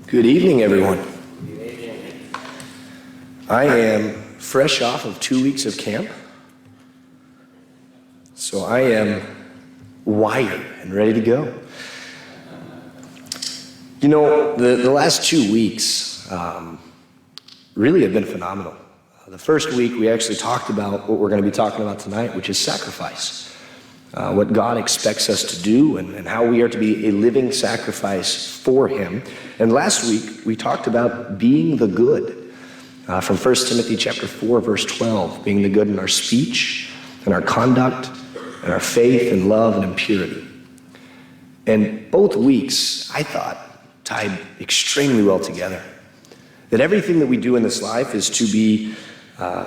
Good evening, everyone. I am fresh off of 2 weeks of camp, so I am wired and ready to go. You know, the last 2 weeks really have been phenomenal. The first week, we actually talked about what we're going to be talking about tonight, which is sacrifice. What God expects us to do and how we are to be a living sacrifice for Him. And last week, we talked about being the good from 1 Timothy chapter 4, verse 12, being the good in our speech and our conduct and our faith and love and in purity. And both weeks, I thought, tied extremely well together. That everything that we do in this life is to be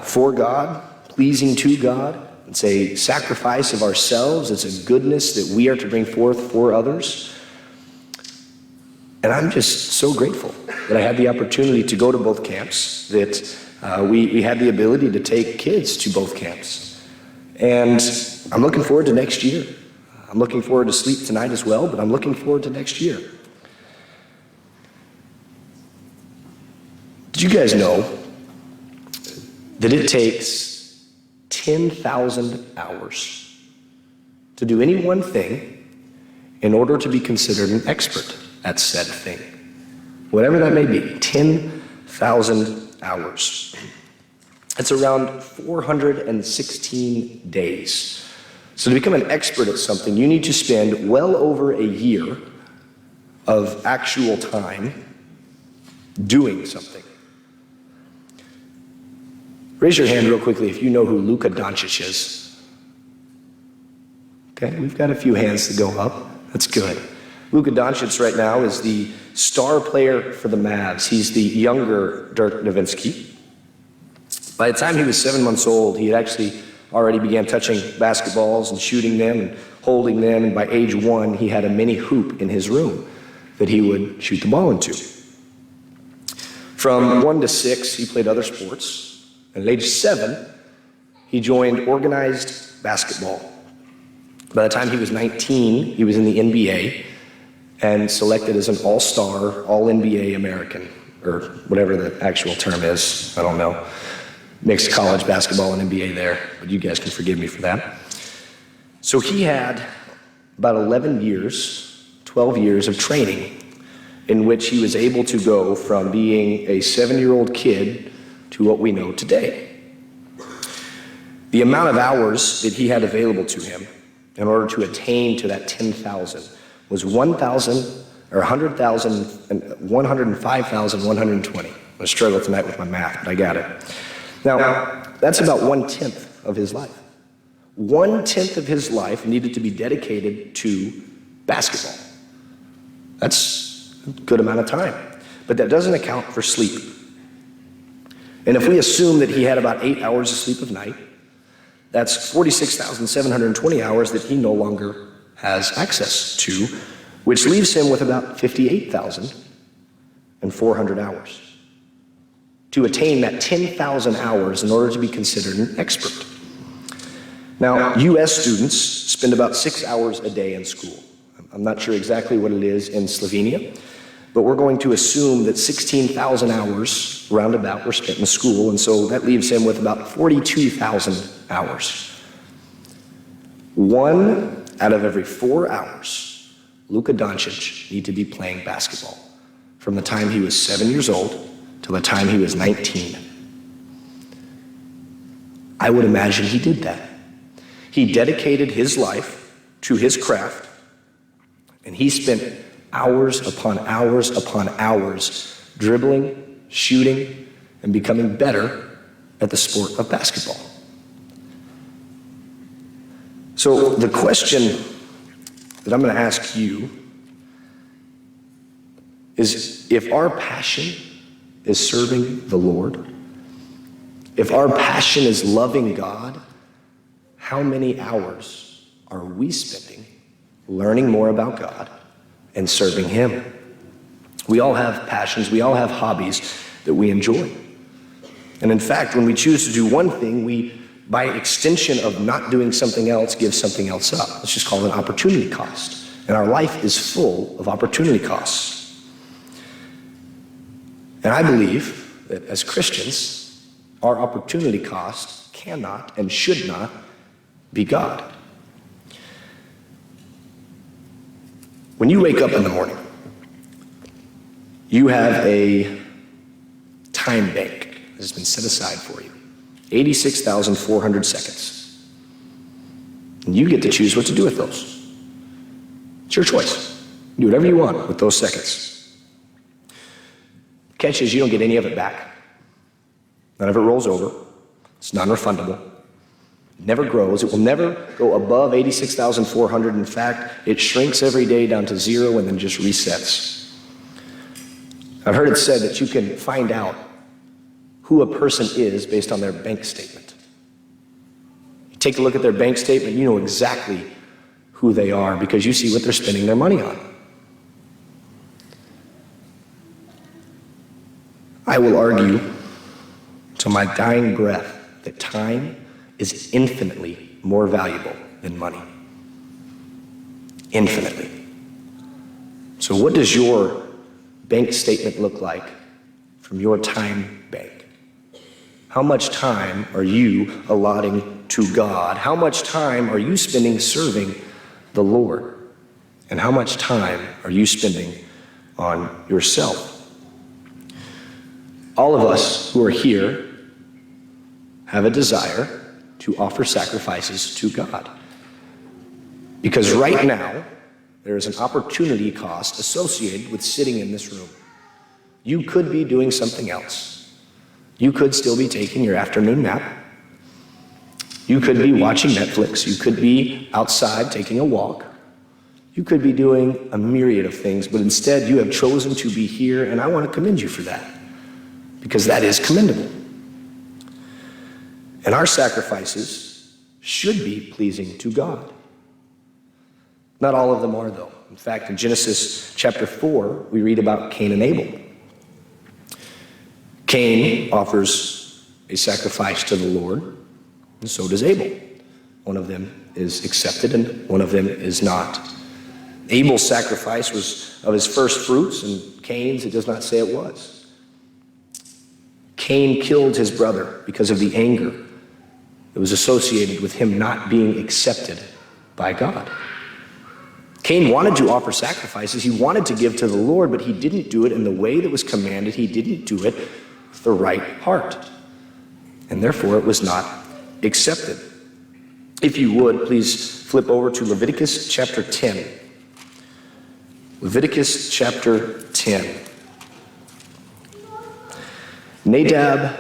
for God, pleasing to God. It's a sacrifice of ourselves. It's a goodness that we are to bring forth for others. And I'm just so grateful that I had the opportunity to go to both camps, that we had the ability to take kids to both camps. And I'm looking forward to next year. I'm looking forward to sleep tonight as well, but I'm looking forward to next year. Did you guys know that it takes 10,000 hours to do any one thing in order to be considered an expert at said thing? Whatever that may be, 10,000 hours. That's around 416 days. So to become an expert at something, you need to spend well over a year of actual time doing something. Raise your hand real quickly if you know who Luka Doncic is. Okay, we've got a few hands to go up. That's good. Luka Doncic right now is the star player for the Mavs. He's the younger Dirk Nowitzki. By the time he was 7 months old, he had actually already began touching basketballs and shooting them and holding them. And by age 1, he had a mini hoop in his room that he would shoot the ball into. From 1 to 6, he played other sports. At age 7, he joined organized basketball. By the time he was 19, he was in the NBA and selected as an all-star, all-NBA American, or whatever the actual term is. I don't know. Mixed college basketball and NBA there, but you guys can forgive me for that. So he had about 11 years, 12 years of training in which he was able to go from being a 7-year-old kid to what we know today. The amount of hours that he had available to him in order to attain to that 10,000 was 105,120. I'm gonna struggle tonight with my math, but I got it. Now, that's about 1/10 of his life. 1/10 of his life needed to be dedicated to basketball. That's a good amount of time, but that doesn't account for sleep. And if we assume that he had about 8 hours of sleep a night, that's 46,720 hours that he no longer has access to, which leaves him with about 58,400 hours to attain that 10,000 hours in order to be considered an expert. Now, U.S. students spend about 6 hours a day in school. I'm not sure exactly what it is in Slovenia, but we're going to assume that 16,000 hours roundabout were spent in school, and so that leaves him with about 42,000 hours. 1 out of every 4 hours, Luka Doncic needed to be playing basketball from the time he was 7 years old till the time he was 19. I would imagine he did that. He dedicated his life to his craft, and he spent hours upon hours upon hours dribbling, shooting, and becoming better at the sport of basketball. So the question that I'm going to ask you is, if our passion is serving the Lord, if our passion is loving God, how many hours are we spending learning more about God and serving Him? We all have passions, we all have hobbies that we enjoy. And in fact, when we choose to do one thing, we, by extension of not doing something else, give something else up. It's just called an opportunity cost. And our life is full of opportunity costs. And I believe that as Christians, our opportunity cost cannot and should not be God. When you wake up in the morning, you have a time bank that has been set aside for you, 86,400 seconds. And you get to choose what to do with those. It's your choice. Do whatever you want with those seconds. Catch is you don't get any of it back. None of it rolls over. It's non-refundable. It never grows. It will never go above 86,400. In fact, it shrinks every day down to zero and then just resets. I've heard it said that you can find out who a person is based on their bank statement. You take a look at their bank statement, you know exactly who they are because you see what they're spending their money on. I will argue till my dying breath that time is infinitely more valuable than money. Infinitely. So what does your bank statement look like from your time bank? How much time are you allotting to God? How much time are you spending serving the Lord? And how much time are you spending on yourself? All of us who are here have a desire to offer sacrifices to God. Because right now, there is an opportunity cost associated with sitting in this room. You could be doing something else. You could still be taking your afternoon nap. You could be watching Netflix. You could be outside taking a walk. You could be doing a myriad of things, but instead you have chosen to be here, and I want to commend you for that, because that is commendable. And our sacrifices should be pleasing to God. Not all of them are, though. In fact, in Genesis chapter 4, we read about Cain and Abel. Cain offers a sacrifice to the Lord, and so does Abel. One of them is accepted and one of them is not. Abel's sacrifice was of his first fruits, and Cain's, it does not say it was. Cain killed his brother because of the anger that was associated with him not being accepted by God. Cain wanted to offer sacrifices. He wanted to give to the Lord, but he didn't do it in the way that was commanded. He didn't do it with the right heart. And therefore, it was not accepted. If you would, please flip over to Leviticus chapter 10. Leviticus chapter 10. Nadab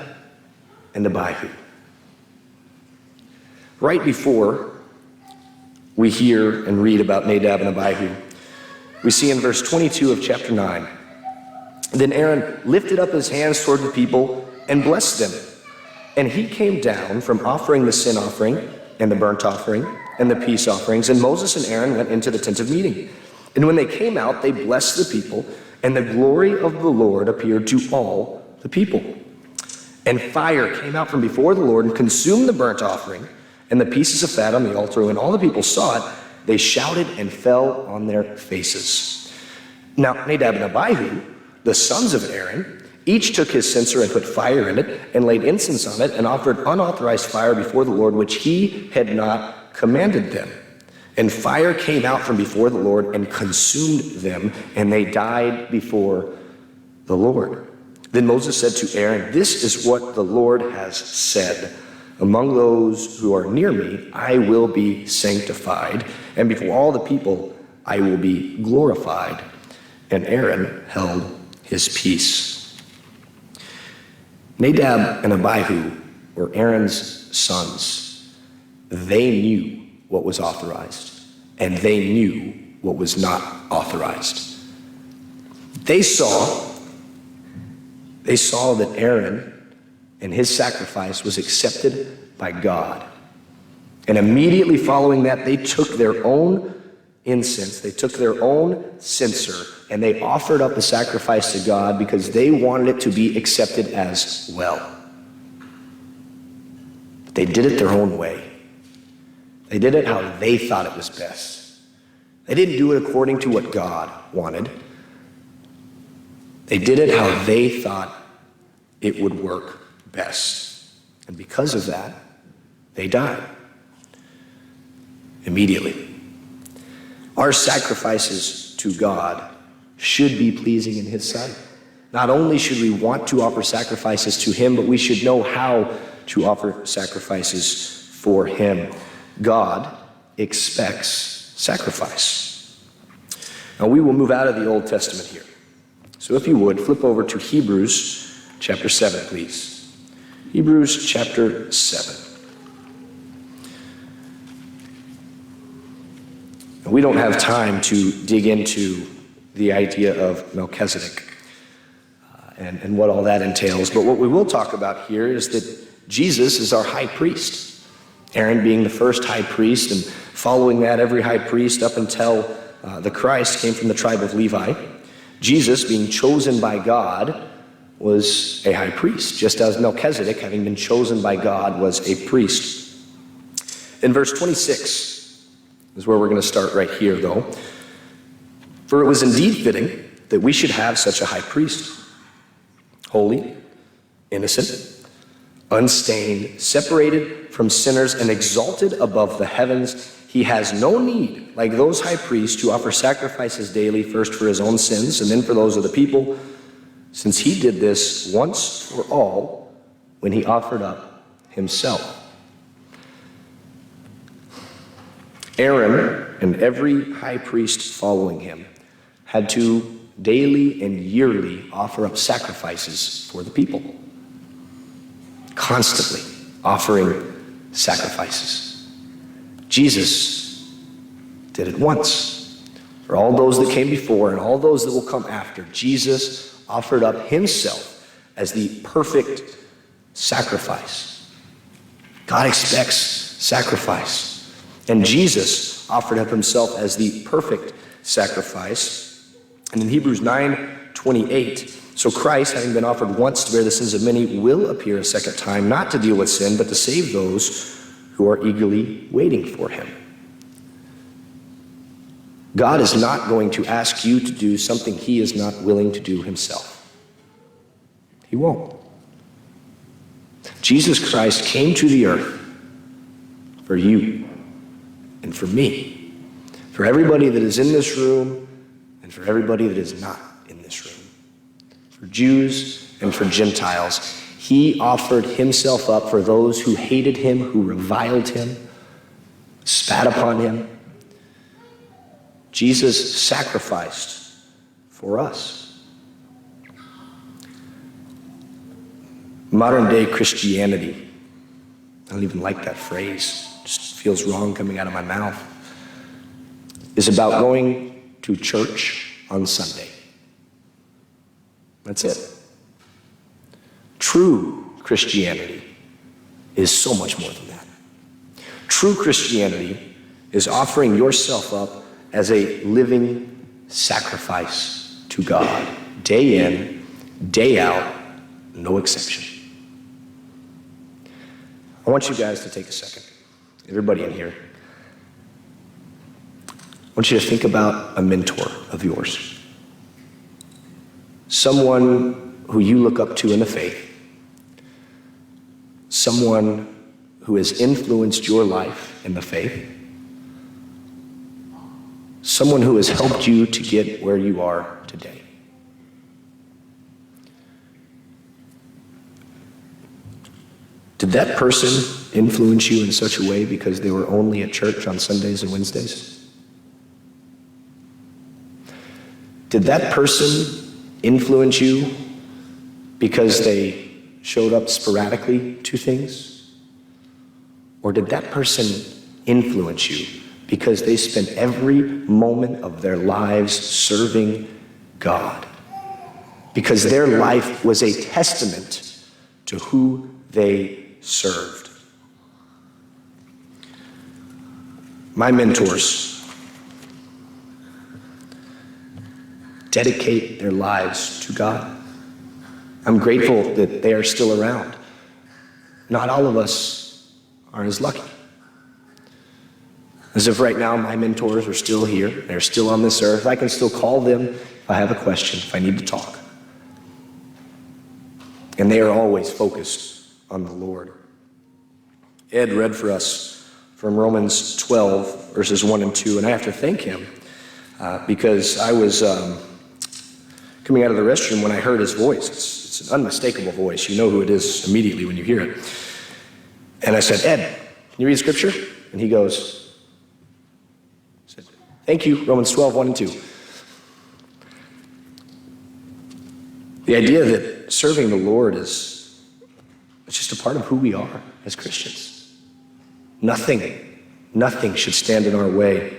and Abihu. Right before we hear and read about Nadab and Abihu, we see in verse 22 of chapter 9, then Aaron lifted up his hands toward the people and blessed them. And he came down from offering the sin offering and the burnt offering and the peace offerings, and Moses and Aaron went into the tent of meeting. And when they came out, they blessed the people, and the glory of the Lord appeared to all the people. And fire came out from before the Lord and consumed the burnt offering and the pieces of fat on the altar. When all the people saw it, they shouted and fell on their faces. Now Nadab and Abihu, the sons of Aaron, each took his censer and put fire in it and laid incense on it and offered unauthorized fire before the Lord, which he had not commanded them. And fire came out from before the Lord and consumed them, and they died before the Lord. Then Moses said to Aaron, this is what the Lord has said. Among those who are near me, I will be sanctified, and before all the people, I will be glorified. And Aaron held his peace. Nadab and Abihu were Aaron's sons. They knew what was authorized, and they knew what was not authorized. They saw that Aaron and his sacrifice was accepted by God. And immediately following that, they took their own incense, they took their own censer, and they offered up a sacrifice to God because they wanted it to be accepted as well. But they did it their own way. They did it how they thought it was best. They didn't do it according to what God wanted. They did it how they thought it would work best. And because of that, they died immediately. Our sacrifices to God should be pleasing in His sight. Not only should we want to offer sacrifices to Him, but we should know how to offer sacrifices for Him. God expects sacrifice. Now we will move out of the Old Testament here. So if you would, flip over to Hebrews chapter 7, please. Hebrews chapter 7. We don't have time to dig into the idea of Melchizedek and what all that entails, but what we will talk about here is that Jesus is our high priest. Aaron being the first high priest, and following that, every high priest up until the Christ came from the tribe of Levi. Jesus, being chosen by God, was a high priest, just as Melchizedek, having been chosen by God, was a priest. In verse 26 is where we're going to start right here, though. For it was indeed fitting that we should have such a high priest, holy, innocent, unstained, separated from sinners, and exalted above the heavens. He has no need, like those high priests, to offer sacrifices daily, first for his own sins and then for those of the people, since he did this once for all when he offered up himself. Aaron and every high priest following him had to daily and yearly offer up sacrifices for the people. Constantly offering sacrifices. Jesus did it once. For all those that came before and all those that will come after, Jesus offered up himself as the perfect sacrifice. God expects sacrifice. And Jesus offered up himself as the perfect sacrifice. And in Hebrews 9:28, so Christ, having been offered once to bear the sins of many, will appear a second time, not to deal with sin, but to save those who are eagerly waiting for him. God is not going to ask you to do something he is not willing to do himself. He won't. Jesus Christ came to the earth for you and for me, for everybody that is in this room and for everybody that is not in this room, for Jews and for Gentiles. He offered himself up for those who hated him, who reviled him, spat upon him. Jesus sacrificed for us. Modern day Christianity, I don't even like that phrase, it just feels wrong coming out of my mouth, is about going to church on Sunday. That's it. True Christianity is so much more than that. True Christianity is offering yourself up as a living sacrifice to God, day in, day out, no exception. I want you guys to take a second, everybody in here. I want you to think about a mentor of yours, someone who you look up to in the faith, someone who has influenced your life in the faith, someone who has helped you to get where you are today. Did that person influence you in such a way because they were only at church on Sundays and Wednesdays? Did that person influence you because they showed up sporadically to things? Or did that person influence you because they spent every moment of their lives serving God? Because their life was a testament to who they served. My mentors dedicate their lives to God. I'm grateful that they are still around. Not all of us are as lucky. As of right now, my mentors are still here. They're still on this earth. I can still call them if I have a question, if I need to talk. and they are always focused on the Lord. Ed read for us from Romans 12, verses 1 and 2, and I have to thank him because I was coming out of the restroom when I heard his voice. It's an unmistakable voice. You know who it is immediately when you hear it. And I said, Ed, can you read scripture? And he goes, thank you, Romans 12, 1 and 2. The idea that serving the Lord it's just a part of who we are as Christians. Nothing should stand in our way.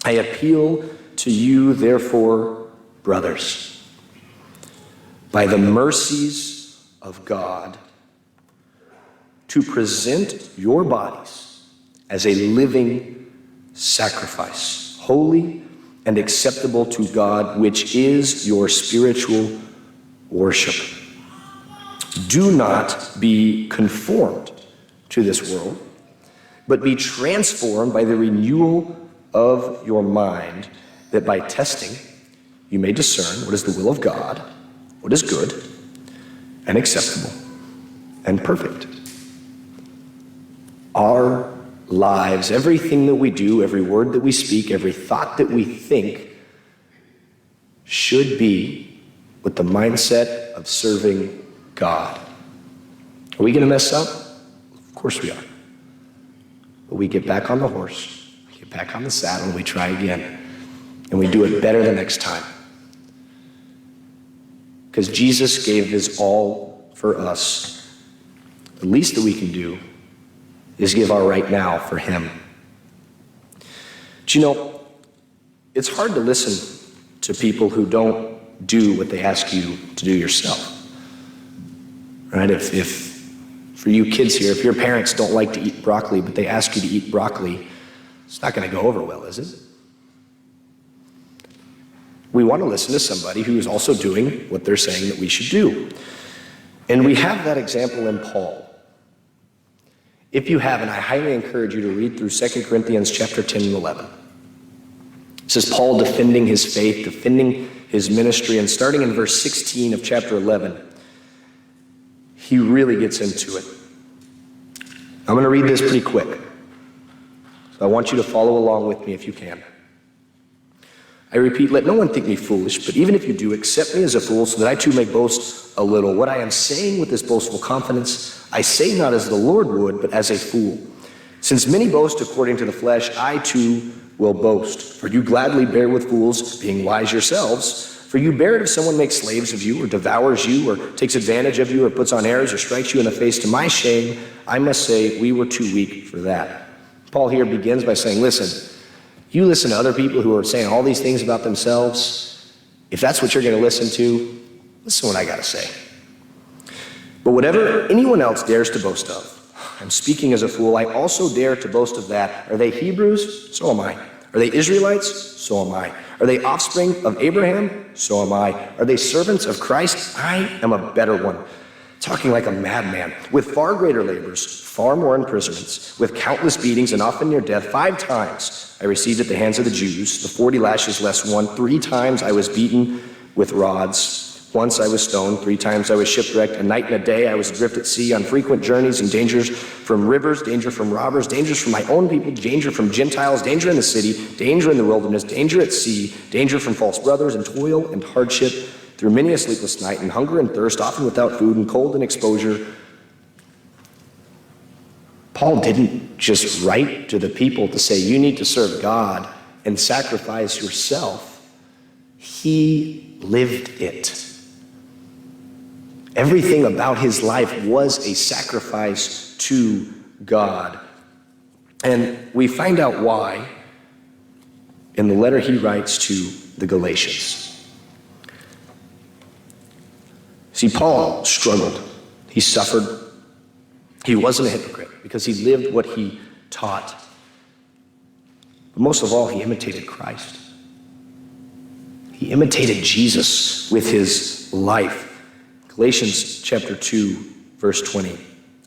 I appeal to you, therefore, brothers, by the mercies of God, to present your bodies as a living sacrifice, holy and acceptable to God, which is your spiritual worship. Do not be conformed to this world, but be transformed by the renewal of your mind, that by testing you may discern what is the will of God, what is good and acceptable and perfect. Our lives, everything that we do, every word that we speak, every thought that we think should be with the mindset of serving God. Are we going to mess up? Of course we are. But we get back on the horse, we get back on the saddle, and we try again. And we do it better the next time. Because Jesus gave his all for us. The least that we can do is give our right now for him. But you know, it's hard to listen to people who don't do what they ask you to do yourself. Right? If for you kids here, if your parents don't like to eat broccoli, but they ask you to eat broccoli, it's not going to go over well, is it? We want to listen to somebody who is also doing what they're saying that we should do. And we have that example in Paul. If you haven't, I highly encourage you to read through 2 Corinthians chapter 10 and 11. This is Paul defending his faith, defending his ministry, and starting in verse 16 of chapter 11, he really gets into it. I'm going to read this pretty quick, so I want you to follow along with me if you can. I repeat, let no one think me foolish, but even if you do, accept me as a fool, so that I too may boast a little. What I am saying with this boastful confidence, I say not as the Lord would, but as a fool. Since many boast according to the flesh, I too will boast. For you gladly bear with fools, being wise yourselves. For you bear it if someone makes slaves of you, or devours you, or takes advantage of you, or puts on airs, or strikes you in the face. To my shame, I must say we were too weak for that. Paul here begins by saying, listen, you listen to other people who are saying all these things about themselves. If that's what you're going to listen to what I got to say. But whatever anyone else dares to boast of, I'm speaking as a fool, I also dare to boast of that. Are they Hebrews? So am I. Are they Israelites? So am I. Are they offspring of Abraham? So am I. Are they servants of Christ? I am a better one. Talking like a madman, with far greater labors, far more imprisonments, with countless beatings and often near death. 5 times I received at the hands of the Jews, the 40 lashes less one. 3 times I was beaten with rods. Once I was stoned. 3 times I was shipwrecked. A night and a day I was adrift at sea, on frequent journeys and dangers from rivers, danger from robbers, dangers from my own people, danger from Gentiles, danger in the city, danger in the wilderness, danger at sea, danger from false brothers, and toil and hardship, through many a sleepless night, and hunger and thirst, often without food, and cold and exposure. Paul didn't just write to the people to say, you need to serve God and sacrifice yourself. He lived it. Everything about his life was a sacrifice to God. And we find out why in the letter he writes to the Galatians. See, Paul struggled. He suffered. He wasn't a hypocrite because he lived what he taught. But most of all, he imitated Christ. He imitated Jesus with his life. Galatians chapter 2, verse 20.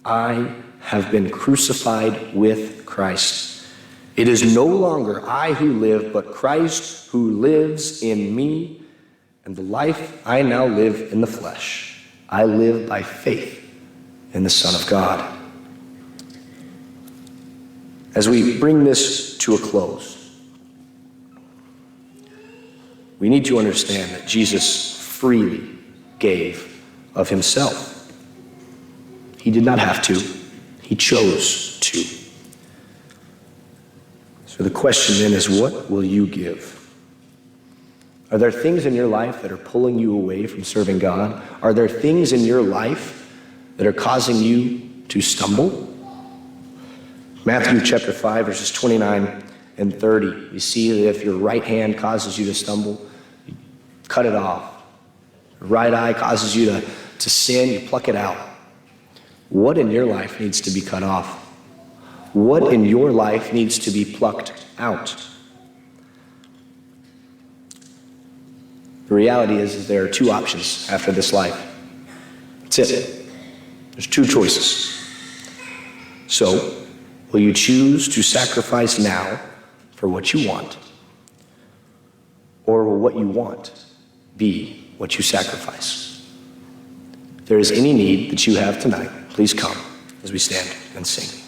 I have been crucified with Christ. It is no longer I who live, but Christ who lives in me. And the life I now live in the flesh, I live by faith in the Son of God. As we bring this to a close, we need to understand that Jesus freely gave of himself. He did not have to. He chose to. So the question then is, what will you give? Are there things in your life that are pulling you away from serving God? Are there things in your life that are causing you to stumble? Matthew chapter 5, verses 29 and 30. You see that if your right hand causes you to stumble, you cut it off. Your right eye causes you to sin, you pluck it out. What in your life needs to be cut off? What in your life needs to be plucked out? The reality is there are two options after this life. That's it. There's two choices. So, will you choose to sacrifice now for what you want? Or will what you want be what you sacrifice? If there is any need that you have tonight, please come as we stand and sing.